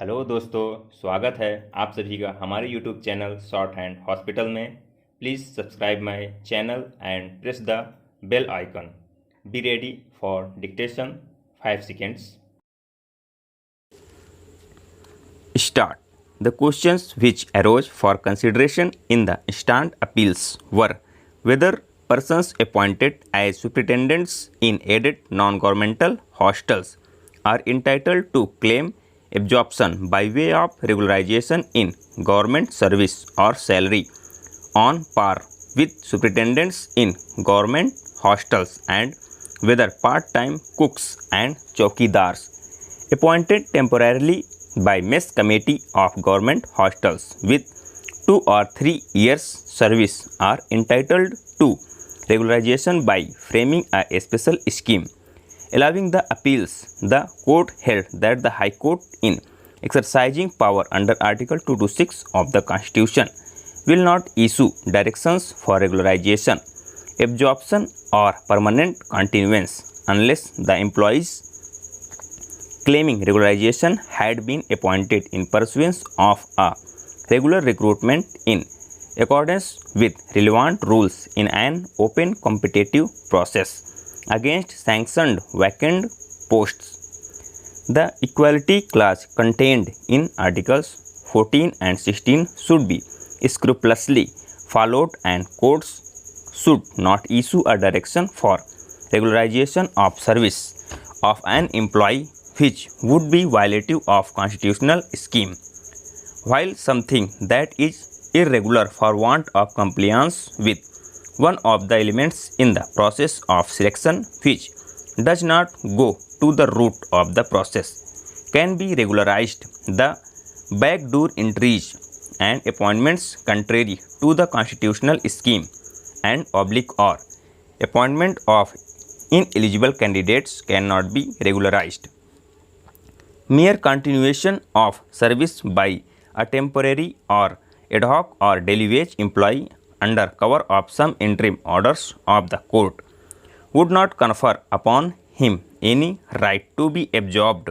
Hello दोस्तों, स्वागत है आप सभी का हमारे YouTube channel shorthand hospital में। Please subscribe my channel and press the bell icon. Be ready for dictation 5 seconds. Start. The questions which arose for consideration in the instant appeals were whether persons appointed as superintendents in aided non-governmental hostels are entitled to claim absorption by way of regularization in government service or salary on par with superintendents in government hostels, and whether part-time cooks and chowkidars appointed temporarily by mess committee of government hostels with 2 or 3 years service are entitled to regularization by framing a special scheme allowing the appeals. The court held that the High Court, in exercising power under Article 226 of the Constitution, will not issue directions for regularization, absorption or permanent continuance unless the employees claiming regularization had been appointed in pursuance of a regular recruitment in accordance with relevant rules in an open competitive process against sanctioned vacant posts. The equality clause contained in Articles 14 and 16 should be scrupulously followed, and courts should not issue a direction for regularization of service of an employee which would be violative of constitutional scheme, while something that is irregular for want of compliance with one of the elements in the process of selection which does not go to the root of the process can be regularized. The backdoor entries and appointments contrary to the constitutional scheme and oblique or appointment of ineligible candidates cannot be regularized. Mere continuation of service by a temporary or ad hoc or daily wage employee under cover of some interim orders of the court would not confer upon him any right to be absorbed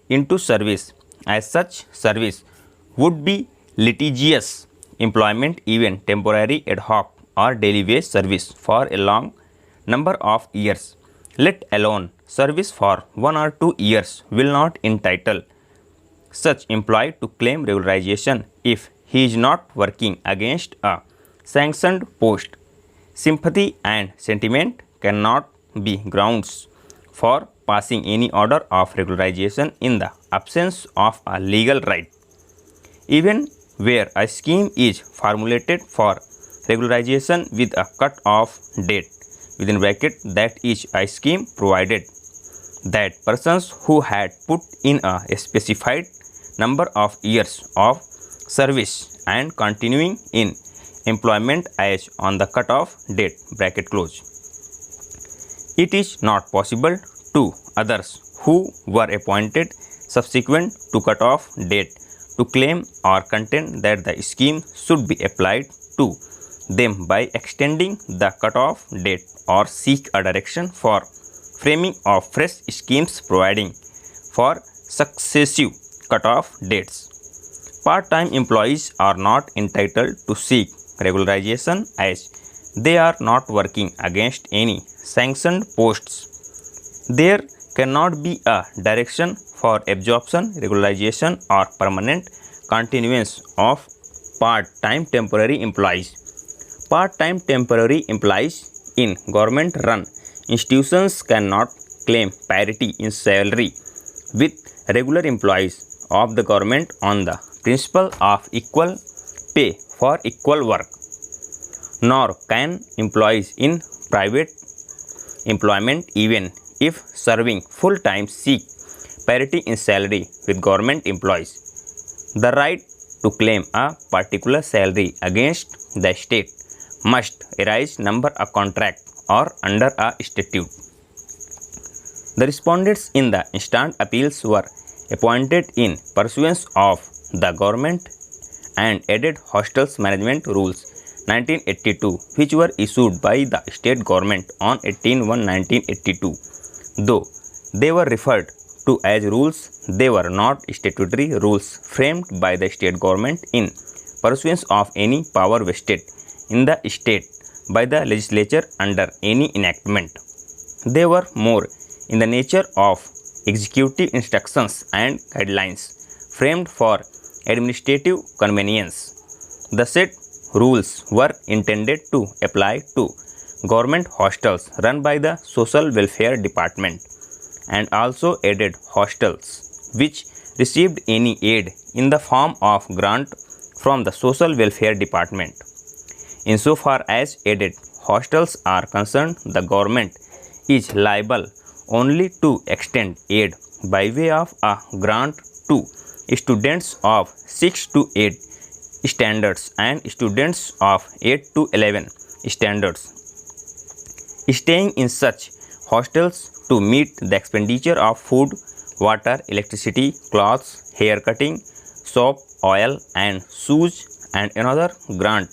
into service, as such service would be litigious employment, even temporary ad hoc or daily wage service for a long number of years, let alone service for 1 or 2 years, will not entitle such employee to claim regularization if he is not working against a sanctioned post. Sympathy and sentiment cannot be grounds for passing any order of regularization in the absence of a legal right. Even where a scheme is formulated for regularization with a cut-off date within bracket, that is a scheme provided that persons who had put in a specified number of years of service and continuing in employment as on the cut-off date bracket close. It is not possible to others who were appointed subsequent to cut-off date to claim or contend that the scheme should be applied to them by extending the cut-off date or seek a direction for framing of fresh schemes providing for successive cut-off dates. Part-time employees are not entitled to seek regularization as they are not working against any sanctioned posts. There cannot be a direction for absorption, regularization or permanent continuance of part-time temporary employees. Part-time temporary employees in government-run institutions cannot claim parity in salary with regular employees of the government on the principle of equal pay for equal work, nor can employees in private employment, even if serving full time, seek parity in salary with government employees. The right to claim a particular salary against the state must arise under a contract or under a statute. The respondents in the instant appeals were appointed in pursuance of the government and aided hostels management rules 1982, which were issued by the state government on 18/1/1982, though they were referred to as rules. They were not statutory rules framed by the state government in pursuance of any power vested in the state by the legislature under any enactment. They were more in the nature of executive instructions and guidelines framed for administrative convenience. The said rules were intended to apply to government hostels run by the Social Welfare Department and also aided hostels which received any aid in the form of grant from the Social Welfare Department. Insofar as aided hostels are concerned, the government is liable only to extend aid by way of a grant to students of 6 to 8 standards and students of 8 to 11 standards staying in such hostels to meet the expenditure of food, water, electricity, clothes, hair cutting, soap, oil and shoes, and another grant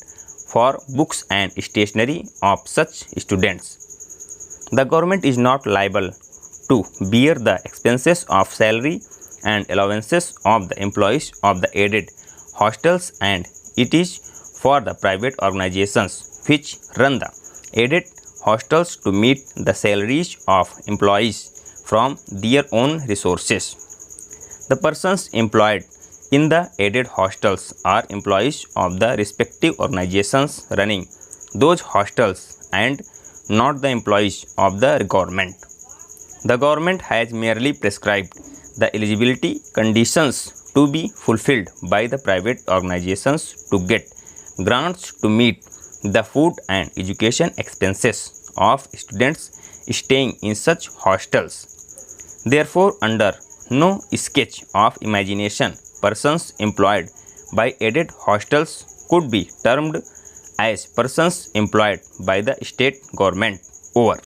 for books and stationery of such students. The government is not liable to bear the expenses of salary and allowances of the employees of the aided hostels, and it is for the private organizations which run the aided hostels to meet the salaries of employees from their own resources. The persons employed in the aided hostels are employees of the respective organizations running those hostels and not the employees of the government. The government has merely prescribed the eligibility conditions to be fulfilled by the private organizations to get grants to meet the food and education expenses of students staying in such hostels. Therefore, under no sketch of imagination, persons employed by aided hostels could be termed as persons employed by the state government. Over.